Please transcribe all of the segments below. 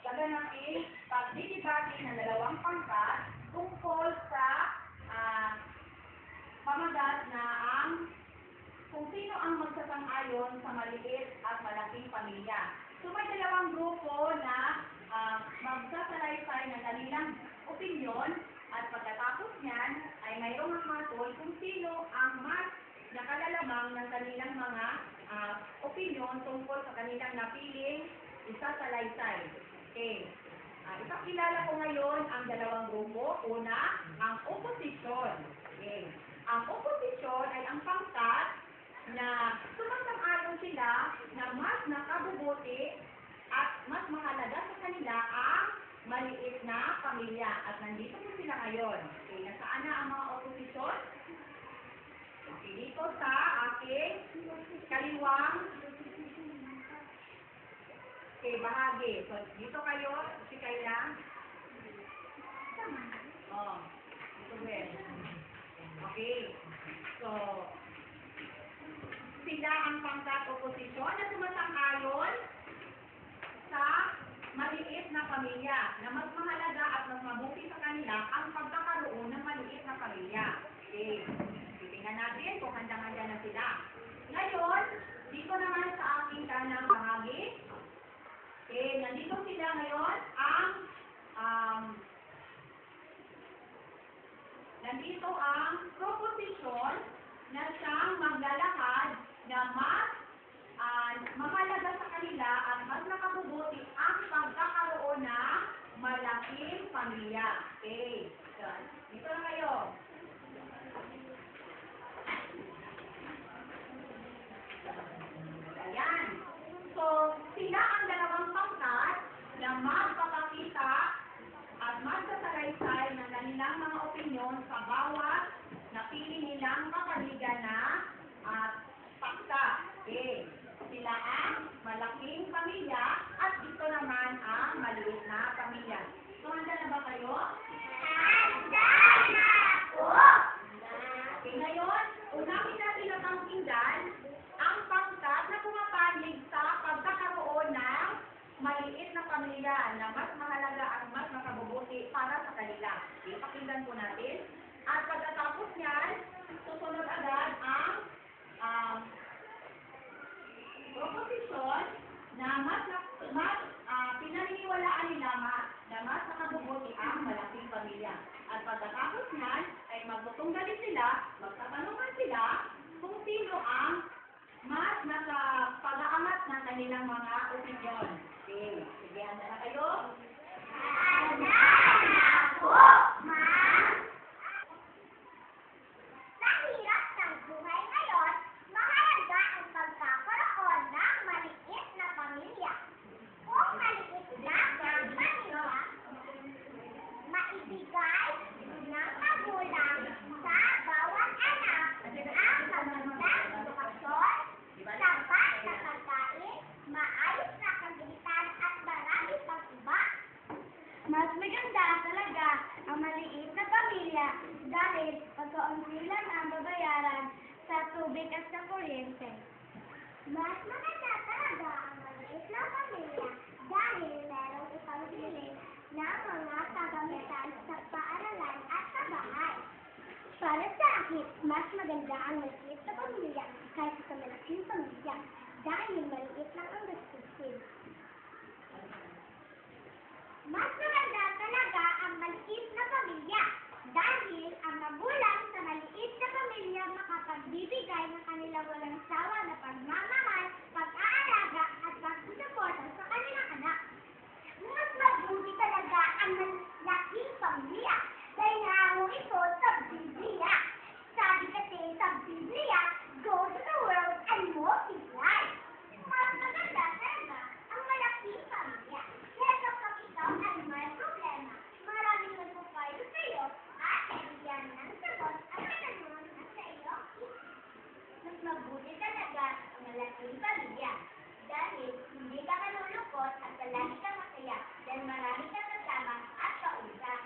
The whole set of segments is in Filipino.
gaganapin pagdidibati ng dalawang pangkat tungkol sa pamagat na kung sino ang magsasang-ayon sa maliit at malaking pamilya. So may dalawang grupo na magsasalaysay ng kanilang opinyon at pagkatapos niyan ay mayroong hatol kung sino ang mas nakalalamang ng kanilang mga opinyon tungkol sa kanilang napiling isasalaysay. Okay. Ipakilala ko ngayon ang dalawang grupo. Una, ang oposisyon. Okay. Ang oposisyon ay ang pangkat na sumasang-ayon sila na mas nakabubuti at mas mahalaga sa kanila ang maliit na pamilya. At nandito po sila ngayon. Okay. Nasaan na ang mga oposisyon? Okay. Dito sa aking kaliwang bahagi. So, dito kayo, si Kayla. Oh, dito din. Okay. So, sila ang pangkat oposisyon na sumasang-ayon sa maliit na pamilya, na mas mahalaga at mas mabuti sa kanila ang pagkakaroon ng maliit na pamilya. Okay. Titingnan natin kung handang-handa na sila. Ngayon, dito naman sa aking kanang bahagi, nandito sila ngayon nandito ang proposisyon na siyang maglalakad na mas mahalaga sa kanila at mas nakabubuti ang pagkakaroon ng malaking pamilya. Okay. So, dito na kayo. Ayan. So, sila ang dalawang pangkat na magpapakita at magsasalaysay ng kanilang mga opinyon sa bawat napili nilang kapaligan na paksa. Okay. Sila ang malaking pamilya at ito naman ang maliit na pamilya. So, handa na ba kayo? Handa na po! Okay, ngayon, unahin natin na pangkinggan ang pangkat na pumapanig sa pagkakaroon ng maliit na pamilya na mas mahalaga at mas makabubuti para sa kanila. Okay, pakinggan po natin. At pagkatapos niyan, susunod agad ang proposisyon na mas pinaniniwalaan nila na mas nakabubuti ang malaking pamilya. At pagkatapos niyan, ay magtutunggalin sila, magtatanungan sila kung sino ang mas nakapag-aangat ng kanilang mga opinyon. Okay. Sige, handa na kayo? Handa na po, ma'am! Sa hirap ng buhay ngayon, mahalaga ang pagkakaroon ng maliit na pamilya. Kung maliit na pamilya, maibigay ng magulang sa bawat anak ang magandang edukasyon, sapat na pagkain, maayos na kagitan at marami pang iba. Mas maganda talaga ang maliit na pamilya dahil pagkaunti lang ang babayaran sa tubig at sa kuryente. Mas maganda talaga ang maliit na pamilya dahil merong ipanghiling ng mga kagamitan sa paaralan at sa bahay. Para sa akin, mas maganda ang maliit na pamilya kaysa sa malaking pamilya dahil maliit lang ang gastusin. Mas maganda talaga ang maliit na pamilya dahil ang magulang sa maliit na pamilya makapagbibigay ng kanilang walang sawa na pagmamahal, pag-aalaga at pagsusuporta sa kanilang anak. Mas mabuti talaga ang malaking pamilya dahil nahahong ito sa Biblia. Sabi kasi sa Biblia, go to the world and multiply. Mas maganda talaga ang malaking pamilya. Kaya kapag ikaw ay may problema, maraming nagpupayo sa iyo at nabigyan ng sagot at katanungan na sa iyo. Mas mabuti talaga ang malaking pamilya dahil hindi ka malulungkot at palagi kang masaya dahil marami kang kasama at kausap.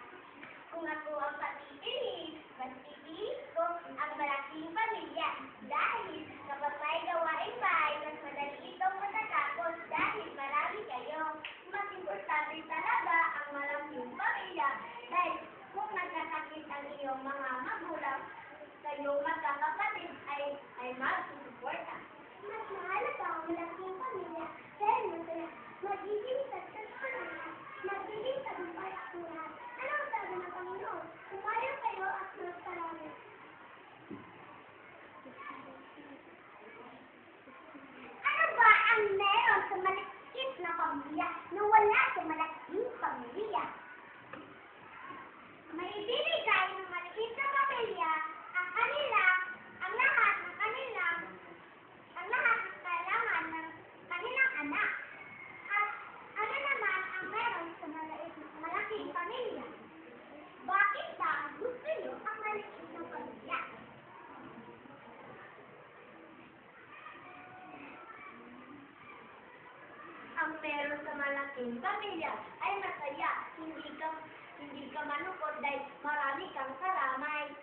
Kung ako ang papipiliin, mas pipiliin ko ang malaking pamilya dahil kapag may gawain bahay, mas madali itong matatapos dahil marami kayo. Mas importante ang meron sa malaking pamilya ay masaya. Hindi ka malungkot dahil marami kang karamay.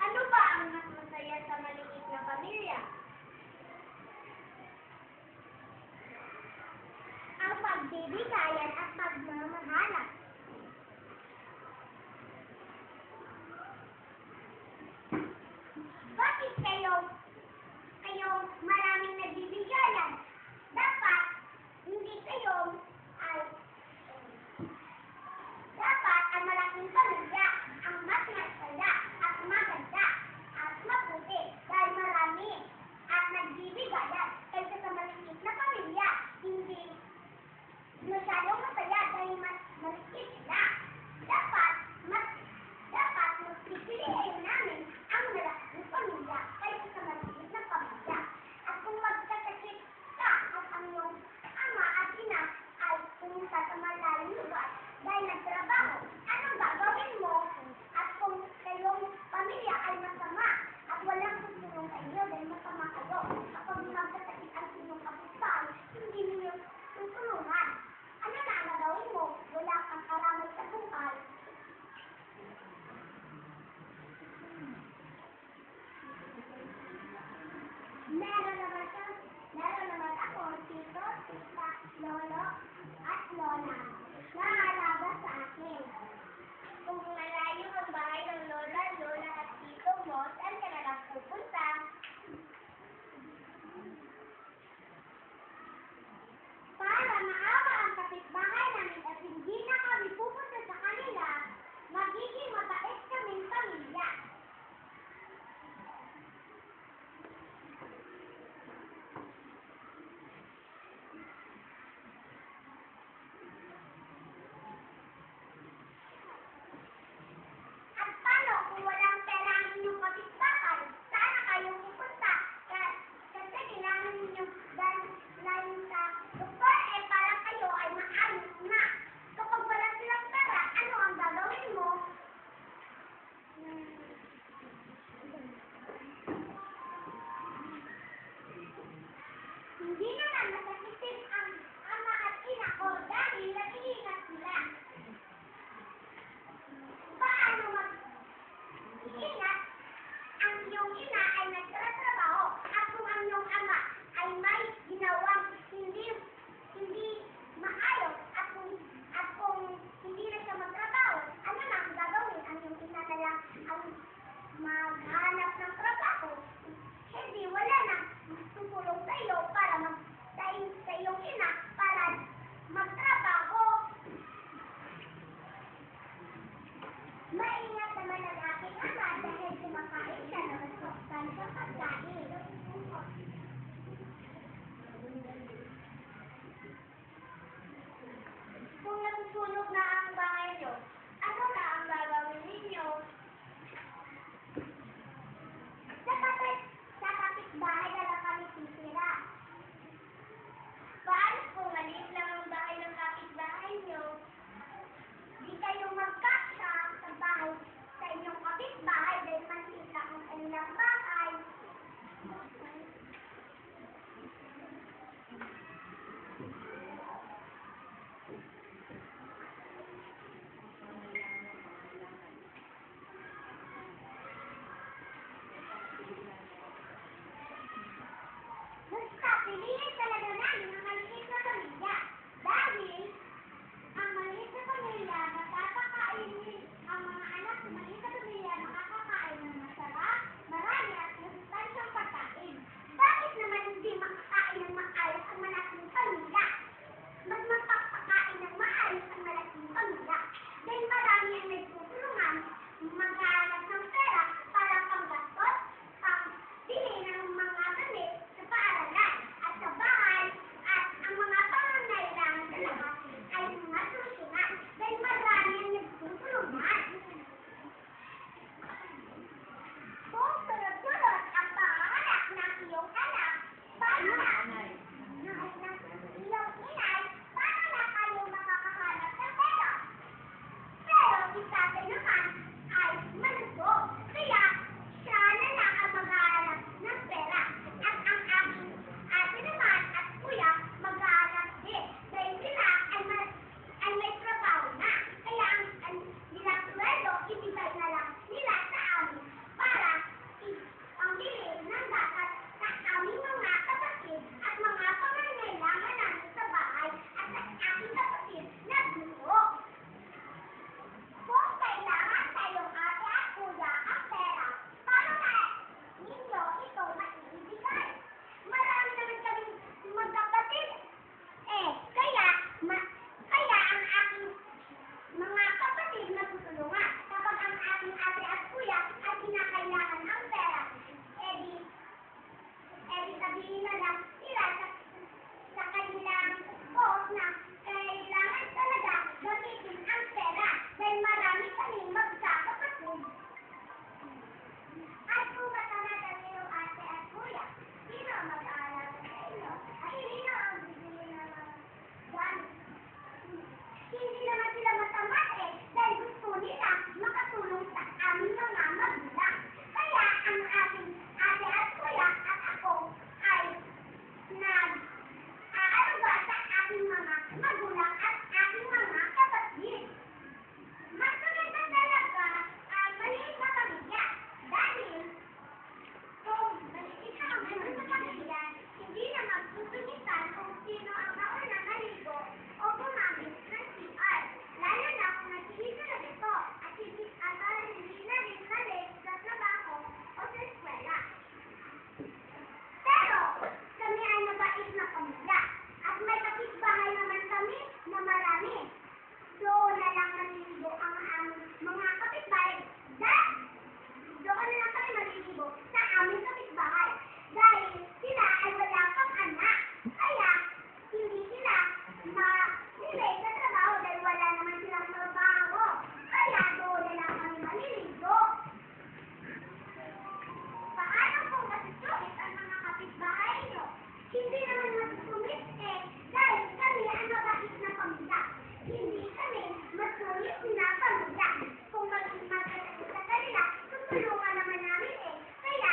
Ano ba ang mas masaya sa maliit na pamilya? Ang pagbibigayan at pagmamahalan. Bakit kayo maraming nagbibigayan? Dapat ang malaking pamilya ang mas masaya at maganda at mabuti dahil marami at nagbibigayan kaysa sa maliit na pamilya. Hindi masyadong masaya dahil mas maliit sila. Dapat mas pipiliin namin ang malaking pamilya kaysa sa maliit na pamilya. At kung magkasakit ka at ang iyong ama at ina ay pumunta sa malaking lugar dahil nagtrabaho, anong gagawin mo? At kung kayong pamilya ay masama at walang tutulong sa inyo dahil masama kayo, kapag magkasakit ang inyong kapitbahay, hindi ninyo tutulungan. Ano na ang gagawin mo? Wala kang karamay sa buhay. Meron naman ako, tito, tita, lolo, at lola na alaga sa akin. Kung malayo ang bahay ng lola at tito mo, saan ka na lang pupunta? Para maawa ang kapitbahay namin at hindi na kami pupunta sa kanila, magiging mabait kaming pamilya. At paano kung walang pera ang inyong kapitbahay? Saan na kayo pupunta? Kasi kailangan ninyong dalhin sa doktor para kayo ay maayos na. Kapag wala silang pera, ano ang gagawin mo? Hindi naman masakitin ang ama at ina ko dahil nag-iingat sila. Paano mag-iingat? Ang iyong ina ay nagtatrabaho at kung ang iyong ama ay may ginawang hindi maayos at kung hindi na siya magtrabaho, ano na ang gagawin? Ang iyong ina na lang ang maghanap ng trabaho. Hindi, wala na tutulong sa iyo para sa iyong ina para magtrabaho. Maingat naman ang aking ama dahil kumakain siya ng masustansang pagkain. Kung nasusunog na ang bahay niyo, ano na ang gagawin ninyo? Sa kapitbahay na lang kami titira. Paano kung maliit lang ang bahay ng kapitbahay niyo? Di kayo magkasya sa bahay sa inyong kapitbahay dahil maliit lang ang kanilang bahay. Basta piliin talaga namin ang maliit na pamilya dahil ang maliit na pamilya nakakakain ang mga anak sa maliit na pamilya nakakakain ng masarap, marami at masustansyang pagkain. Bakit naman hindi makakain ng maayos ang malaking pamilya? Mas magpapakain ng maayos ang malaking pamilya dahil marami ang nagtutulungan maghanap ng pera para panggastos, pambili ng mga gamit sa paaralan at sa bahay at ang mga pangangailangan sa lahat ay masusunod dahil marami ang nagtutulungan. nila, tutulungan naman namin eh. Kaya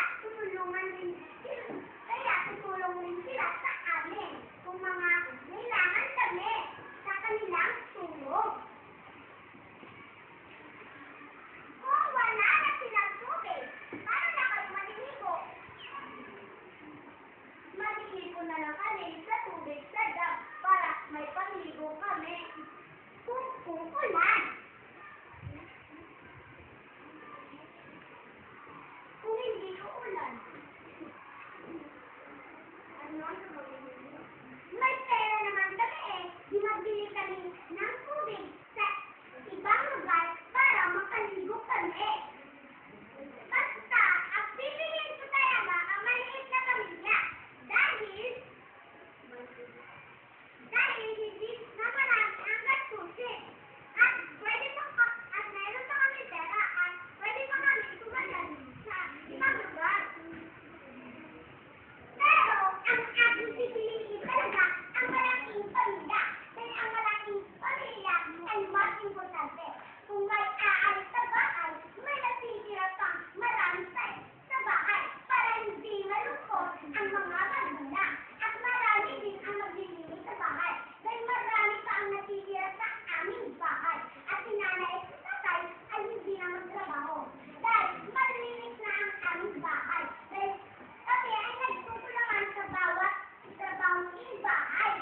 tutulong rin sila sa amin. Kung mga kailangan kami sa kanilang tulong. Kung wala na silang tubig, paano na kayo maliligo? Maliligo na lang kami sa tubig sa dam para may pangligo kami. Kung ulan. Kung hindi uulan. Ano ang sabihin? May pera naman kami eh. Di magbili kami ng tubig sa ibang lugar para makaligo kami. Basta, ang pipiliin ko talaga ang maliit na pamilya. Dahil hindi na marami ang gastusin. At meron pa kami pera at pwede pa kami tumagal sa ibang lugar. Pero, ang aking pipiliin talaga ang malaking pamilya. Dahil ang malaking pamilya ay mas importante. Kung may aalis sa bahay, may natitira pang marami sa bahay para hindi malungkot ang mga magulang. At marami din ang maglilinis sa bahay. Dahil marami pa ang natitira sa aming bahay. At si nanay at si tatay ay hindi na magtrabaho. Dahil malinis na ang aming bahay. Dahil kami ay nagtutulungan sa bawat trabahong bahay.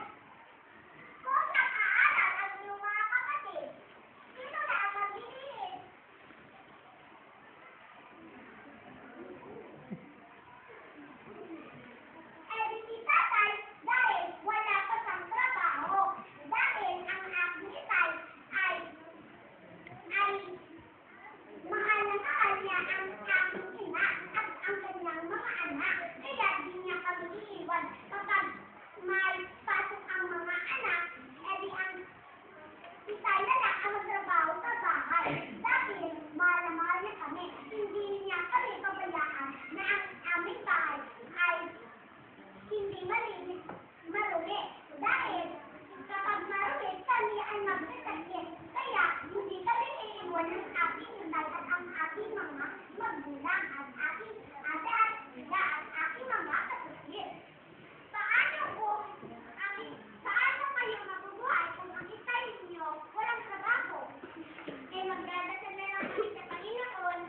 Kung nag-aaral ang iyong mga kapatid, sino na ang maglilinis? Eh, si tatay, dahil wala pa siyang trabaho. Dahil ang aking itay ay mahal na mahal niya ang aking ina at ang kanyang mga anak. Kaya di niya kami iiwan kapag may pasok ang mga anak, edi ang itay na lang ang magtrabaho sa bahay. Dahil mahal na mahal niya kami, hindi niya kami pabayaan na ang aming bahay ay hindi malinis, marumi. Dahil kapag marumi, kami ay magkasakit. Kaya hindi kami iiwan ng aking inay at ang aking mga magulang at aking ate at sila at aking mga kapatid. Paano kayo mabubuhay kung ang itay ninyo walang trabaho? Eh magdadasal na lang kami sa Panginoon.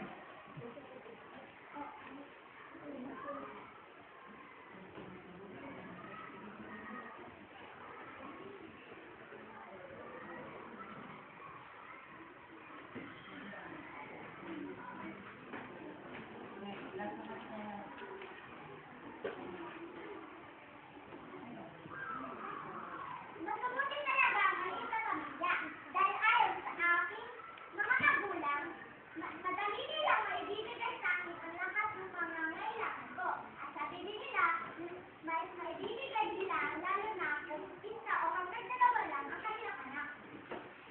Masabuti talaga ang maliit na pamilya. Dahil ayon sa aking mga magulang, madali nilang maibibigay sa akin ang lahat ng pangangailangan ko. At sabi din nila, maibibigay nila lalo na kung isa o hanggang dalawa lang ang kanilang anak.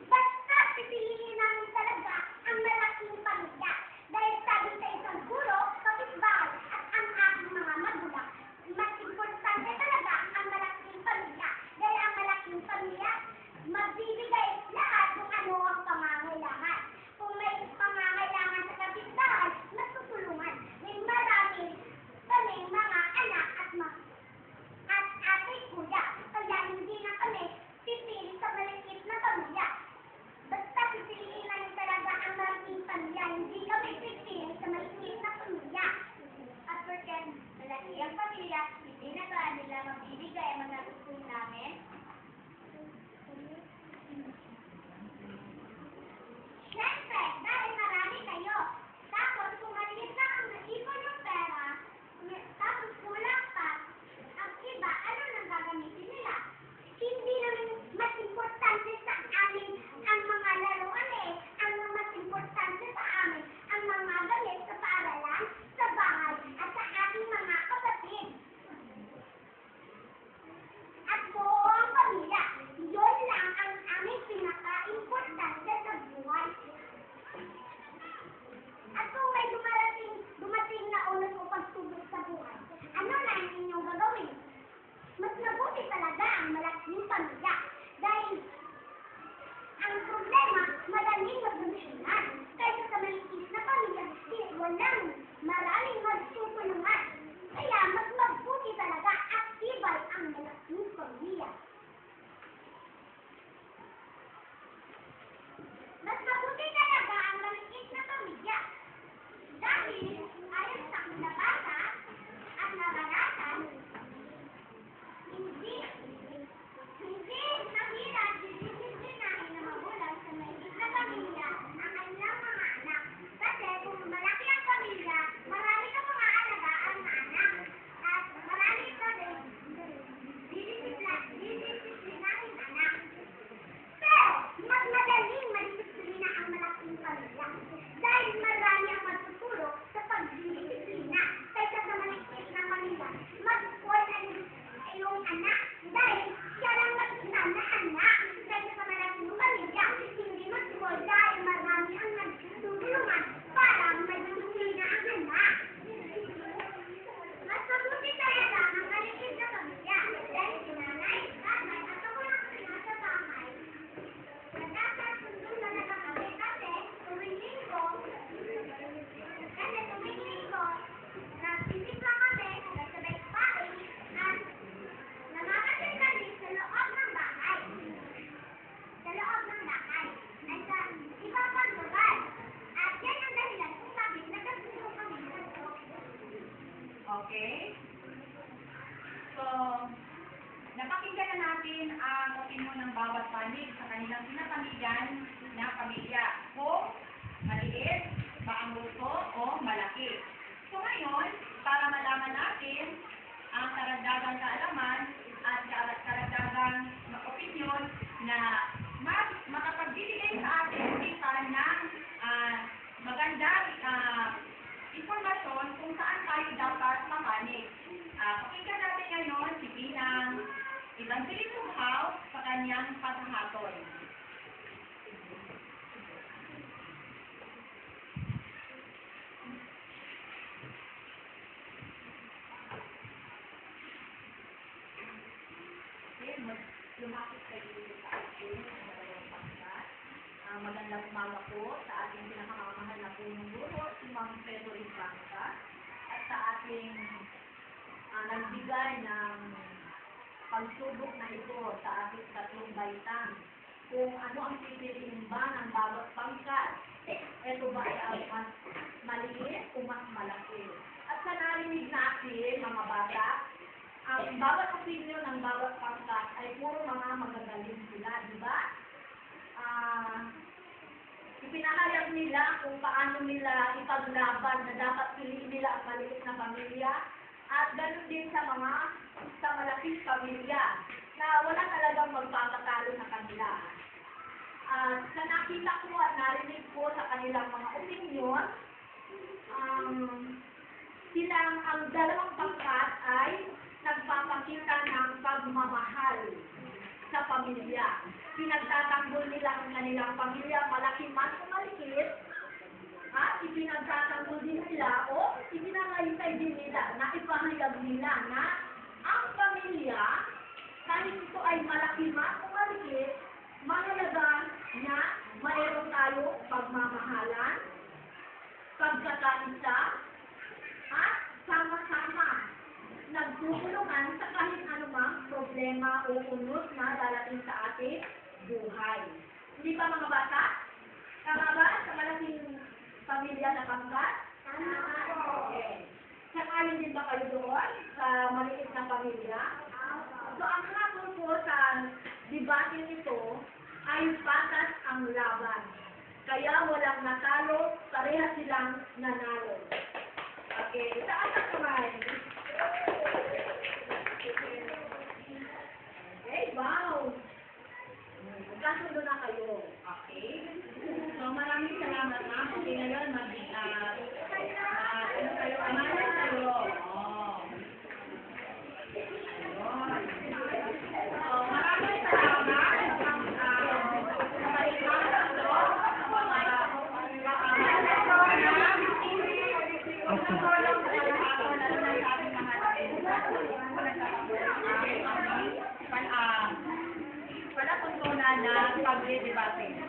Basta pipiliin namin talaga ang malaking pamilya. Dahil sabi sa isang guro, kapitbahay at ang aking mga magulang, mas importante talaga ang malaking pamilya. Dahil ang malaking pamilya, magbibigay lahat kung ano ang pangangailangan. Kung may pangangailangan sa kapitbahay, magtutulungan. May marami kami mga anak at ate kuya. Kaya hindi na kami pipili sa maliit na pamilya. Basta pipiliin namin talaga ang malaking pamilya. Hindi kami pipili sa maliit na pamilya. At porket malaki ang pamilya, hindi na ba nila mabibigay ang mga gusto namin? Siyempre, dahil marami kayo. Tapos kung maliit na ang naipon yung pera, tapos kulang pa, ang iba, ano nang gagamitin nila? Hindi namin mas importante sa amin ang mga laruan eh. Ang mas importante sa amin ang mga gamit sa paaralan, sa bahay, at sa ating mga kapatid. At buong pamilya, yun lang ang aming pinaka-importante sa buhay. At kung may dumating na ulat o pagsubok sa buhay, ano na ang inyong gagawin? Mas mabuti talaga ang malaking pamilya. Dahil ang problema, madaling magsolusyonan. Kaysa sa maliit na pamilya, maraming magtutulungan. Kaya mas mabuti talaga at tibay ang malaking pamilya. Mas mabuti talaga ang maliit na pamilya. Dahil ayon sa nabasa at naranasan, hindi mahirap didisiplinahin ng magulang sa maliit na pamilya ang kanilang mga anak. Kasi kung malaki ang pamilya, marami kang mga alagaan na anak. At marami ka rin didisiplinahin anak. Pero, mas madaling madisiplina ang malaking pamilya. Dahil marami ang matutulog sa pagdidisiplina kaysa sa maliit na pamilya. Mag-spoil ang iyong anak dahil siya lang mag-ina na anak kaysa sa malaking pamilya. Hindi mag-spoil dahil marami ang nagtutulungan para madisiplina ang anak. Mas mabuti talaga ang maliit na pamilya dahil si nanay, tatay at ako lang sa bahay. Nagkakasundo talaga kami kasi tuwing linggo, nagsisimba kami, nagsabay pain, at namamasyal kami sa loob ng bahay. Sa loob ng bahay. Ay sa iba pang lugar. At yan ang dahilan kung bakit nagkasundo kami dito. Okay? So, napakinggan na natin ang opinion ng bawat panig sa kanilang pinapamilyan na pamilya. Kung maliit, maanggusto, o malaki. So ngayon, para malaman natin ang karagdagang kaalaman at karagdagang opinion na makapagbibigay sa atin kita ng magandang informasyon kung saan tayo dapat mapanig. Pakinggan natin ngayon si Pinang Evangelist Hao sa kanyang paghahatol. Lumapit kayo sa ating dalawang pangkat. Magandang umaga po sa ating pinakamamahal na punong guro, si Ma'am Pedro Infanta, at sa ating nagbigay ng pagsubok na ito sa ating tatlong baitan. Kung ano ang pipiliin ba ng bawat pangkat, ito ba ay mas maliit o mas malaki? At sa narinig natin, mga bata, ang bawat opinion ng bawat pangkat ay puro mga magagaling sila, di ba? Ipinahayag nila kung paano nila ipaglaban na dapat piliin nila ang maliit na pamilya at ganoon din sa malaking pamilya na wala talagang magpapatalo sa kanila. Sa nakita ko at narinig ko sa kanilang mga opinion, silang ang dalawang pangkat ay nagpapakita ng pagmamahal sa pamilya. Pinagtatanggol nila ang kanilang pamilya, malaki man o maliit, ipinagtatanggol din nila o ipinangayitay din nila na ipahayag nila na ang pamilya, kahit ito ay malaki man o maliit, mahalaga na mayroon tayo pagmamahalan, pagkakaisa, at sama-sama nagtutulungan sa kahit anumang problema o unod na darating sa ating buhay. Hindi ba mga bata? Tama ba sa malaking pamilya na pangkat? Okay. Sangayon din ba kayo doon sa maliit na pamilya? So ang hapon po sa debate nito ay patas ang laban. Kaya walang natalo, pareha silang nanalo. Okay, saan ang kamay? Okay, wow! Magkasundo na kayo. Okay? So, maraming salamat na. Okay, ngayon, ano kayo? Amanan kayo. Oh. Ayun. So, maraming salamat. Palatuntunan na pagdidebate.